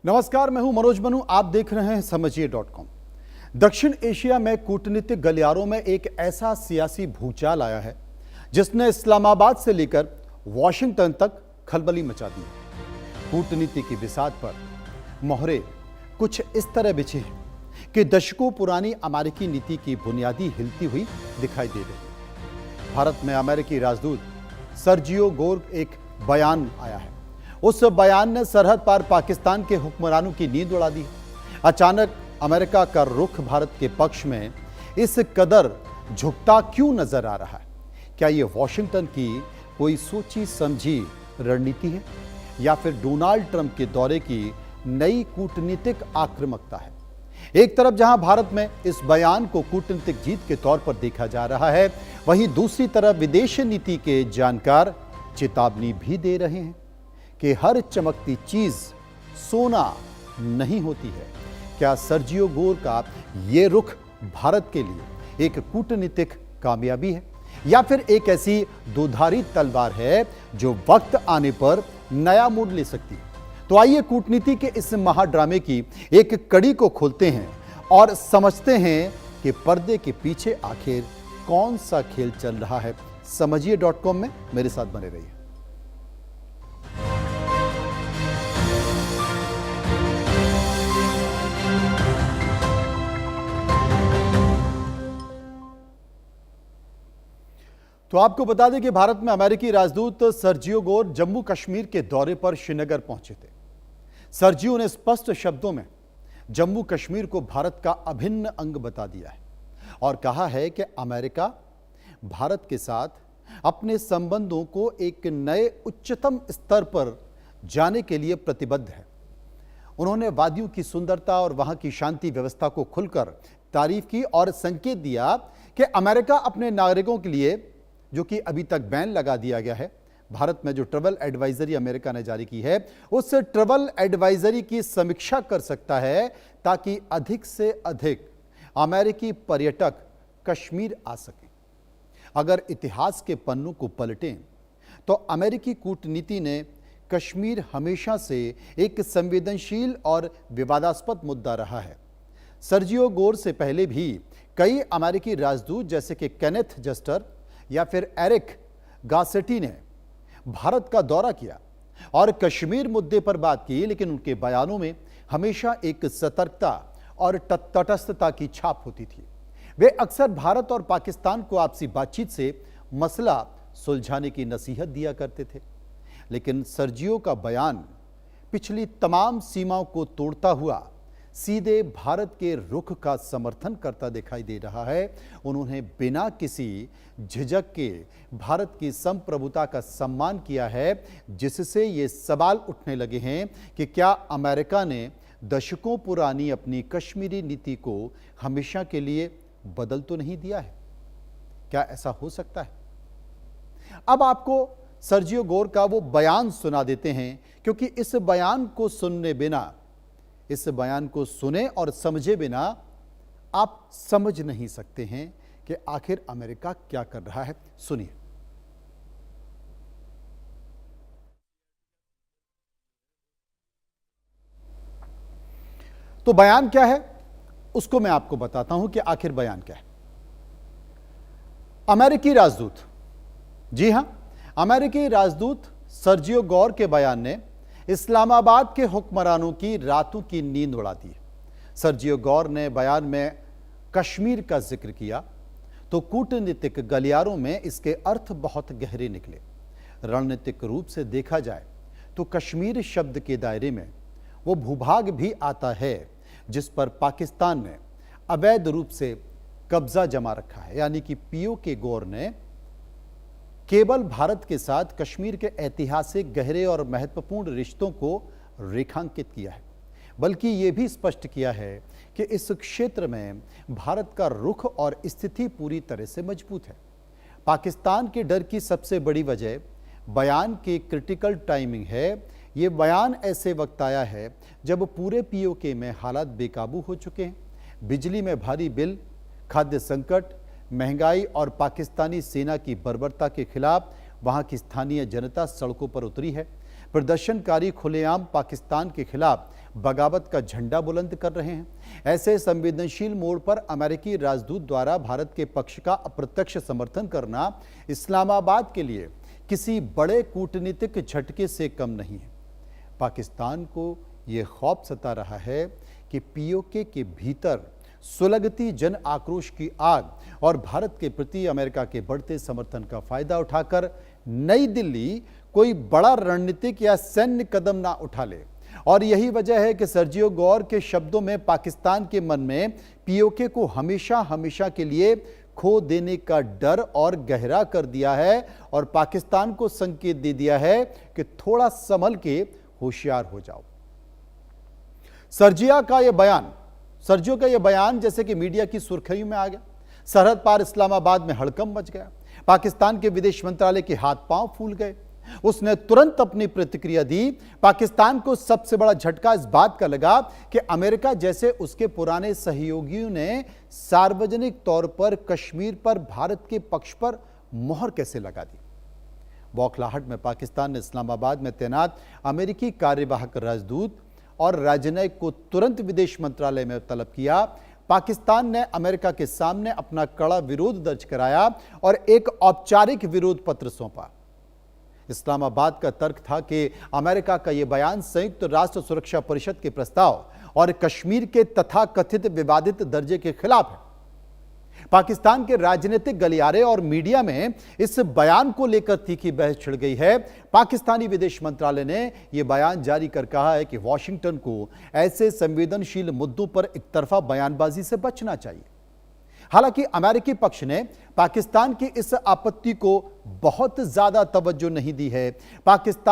नमस्कार, मैं हूं मनोज मनु। आप देख रहे हैं समझिए.com। दक्षिण एशिया में कूटनीतिक गलियारों में एक ऐसा सियासी भूचाल आया है जिसने इस्लामाबाद से लेकर वॉशिंगटन तक खलबली मचा दी है। कूटनीति की बिसात पर मोहरे कुछ इस तरह बिछे हैं कि दशकों पुरानी अमेरिकी नीति की बुनियादी हिलती हुई दिखाई दे रही है। भारत में अमेरिकी राजदूत सर्जियो गोर एक बयान आया है। उस बयान ने सरहद पार पाकिस्तान के हुक्मरानों की नींद उड़ा दी। अचानक अमेरिका का रुख भारत के पक्ष में इस कदर झुकता क्यों नजर आ रहा है? क्या यह वॉशिंगटन की कोई सोची समझी रणनीति है या फिर डोनाल्ड ट्रंप के दौरे की नई कूटनीतिक आक्रामकता है? एक तरफ जहां भारत में इस बयान को कूटनीतिक जीत के तौर पर देखा जा रहा है, वहीं दूसरी तरफ विदेश नीति के जानकार चेतावनी भी दे रहे हैं कि हर चमकती चीज सोना नहीं होती है। क्या सर्जियो गोर का यह रुख भारत के लिए एक कूटनीतिक कामयाबी है या फिर एक ऐसी दोधारी तलवार है जो वक्त आने पर नया मोड़ ले सकती है? तो आइए कूटनीति के इस महाड्रामे की एक कड़ी को खोलते हैं और समझते हैं कि पर्दे के पीछे आखिर कौन सा खेल चल रहा है। समझिए.com में मेरे साथ बने रहिए। तो आपको बता दें कि भारत में अमेरिकी राजदूत सर्जियो गोर जम्मू कश्मीर के दौरे पर श्रीनगर पहुंचे थे। सर्जियो ने स्पष्ट शब्दों में जम्मू कश्मीर को भारत का अभिन्न अंग बता दिया है और कहा है कि अमेरिका भारत के साथ अपने संबंधों को एक नए उच्चतम स्तर पर जाने के लिए प्रतिबद्ध है। उन्होंने वादियों की सुंदरता और वहां की शांति व्यवस्था को खुलकर तारीफ की और संकेत दिया कि अमेरिका अपने नागरिकों के लिए, जो कि अभी तक बैन लगा दिया गया है, भारत में जो ट्रैवल एडवाइजरी अमेरिका ने जारी की है, उस ट्रैवल एडवाइजरी की समीक्षा कर सकता है ताकि अधिक से अधिक अमेरिकी पर्यटक कश्मीर आ सकें। अगर इतिहास के पन्नों को पलटें तो अमेरिकी कूटनीति ने कश्मीर हमेशा से एक संवेदनशील और विवादास्पद मुद्दा रहा है। सर्जियो गोर से पहले भी कई अमेरिकी राजदूत जैसे कि केनेथ जस्टर या फिर एरिक गासेटी ने भारत का दौरा किया और कश्मीर मुद्दे पर बात की, लेकिन उनके बयानों में हमेशा एक सतर्कता और तटस्थता की छाप होती थी। वे अक्सर भारत और पाकिस्तान को आपसी बातचीत से मसला सुलझाने की नसीहत दिया करते थे। लेकिन सर्जियो का बयान पिछली तमाम सीमाओं को तोड़ता हुआ सीधे भारत के रुख का समर्थन करता दिखाई दे रहा है। उन्होंने बिना किसी झिझक के भारत की संप्रभुता का सम्मान किया है, जिससे ये सवाल उठने लगे हैं कि क्या अमेरिका ने दशकों पुरानी अपनी कश्मीरी नीति को हमेशा के लिए बदल तो नहीं दिया है? क्या ऐसा हो सकता है? अब आपको सर्जियो गोर का वो बयान सुना देते हैं, क्योंकि इस बयान को सुनने बिना, इस बयान को सुने और समझे बिना आप समझ नहीं सकते हैं कि आखिर अमेरिका क्या कर रहा है। सुनिए। तो बयान क्या है उसको मैं आपको बताता हूं कि आखिर बयान क्या है। अमेरिकी राजदूत, जी हां, अमेरिकी राजदूत सर्जियो गोर के बयान ने इस्लामाबाद के हुक्मरानों की रातों की नींद उड़ा दी। सर्जियो गोर ने बयान में कश्मीर का जिक्र किया तो कूटनीतिक गलियारों में इसके अर्थ बहुत गहरे निकले। रणनीतिक रूप से देखा जाए तो कश्मीर शब्द के दायरे में वो भूभाग भी आता है जिस पर पाकिस्तान ने अवैध रूप से कब्जा जमा रखा है। यानी कि पीओ के गोर ने केवल भारत के साथ कश्मीर के ऐतिहासिक गहरे और महत्वपूर्ण रिश्तों को रेखांकित किया है, बल्कि यह भी स्पष्ट किया है कि इस क्षेत्र में भारत का रुख और स्थिति पूरी तरह से मजबूत है। पाकिस्तान के डर की सबसे बड़ी वजह बयान की क्रिटिकल टाइमिंग है। ये बयान ऐसे वक्त आया है जब पूरे पीओके में हालात बेकाबू हो चुके हैं। बिजली में भारी बिल, खाद्य संकट, महंगाई और पाकिस्तानी सेना की बर्बरता के खिलाफ वहां की स्थानीय जनता सड़कों पर उतरी है। प्रदर्शनकारी खुलेआम पाकिस्तान के खिलाफ बगावत का झंडा बुलंद कर रहे हैं। ऐसे संवेदनशील मोड़ पर अमेरिकी राजदूत द्वारा भारत के पक्ष का अप्रत्यक्ष समर्थन करना इस्लामाबाद के लिए किसी बड़े कूटनीतिक झटके से कम नहीं है। पाकिस्तान को यह खौफ सता रहा है कि पीओके के भीतर सुलगती जन आक्रोश की आग और भारत के प्रति अमेरिका के बढ़ते समर्थन का फायदा उठाकर नई दिल्ली कोई बड़ा रणनीतिक या सैन्य कदम ना उठा ले। और यही वजह है कि सर्जियो गोर के शब्दों में पाकिस्तान के मन में पीओके को हमेशा हमेशा के लिए खो देने का डर और गहरा कर दिया है और पाकिस्तान को संकेत दे दिया है कि थोड़ा संभल के होशियार हो जाओ। सर्जियो का यह बयान जैसे कि मीडिया की सुर्खियों में आ गया। सरहद पार इस्लामाबाद में हड़कंप मच गया। पाकिस्तान के विदेश मंत्रालय के हाथ पांव फूल गए। उसने तुरंत अपनी प्रतिक्रिया दी। पाकिस्तान को सबसे बड़ा झटका इस बात का लगा कि अमेरिका जैसे उसके पुराने सहयोगियों ने सार्वजनिक तौर पर कश्मीर पर भारत के पक्ष पर मोहर कैसे लगा दी। बौखलाहट में पाकिस्तान ने इस्लामाबाद में तैनात अमेरिकी कार्यवाहक राजदूत और राजनयिक को तुरंत विदेश मंत्रालय में तलब किया। पाकिस्तान ने अमेरिका के सामने अपना कड़ा विरोध दर्ज कराया और एक औपचारिक विरोध पत्र सौंपा। इस्लामाबाद का तर्क था कि अमेरिका का यह बयान संयुक्त राष्ट्र सुरक्षा परिषद के प्रस्ताव और कश्मीर के तथाकथित विवादित दर्जे के खिलाफ है। पाकिस्तान के राजनीतिक गलियारे और मीडिया में इस बयान को लेकर तीखी बहस छिड़ गई है। पाकिस्तानी विदेश मंत्रालय ने यह बयान जारी कर कहा है कि वॉशिंगटन को ऐसे संवेदनशील मुद्दों पर एकतरफा बयानबाजी से बचना चाहिए। हालांकि अमेरिकी पक्ष ने पाकिस्तान की इस आपत्ति को बहुत ज्यादा तवज्जो नहीं दी है। पाकिस्तान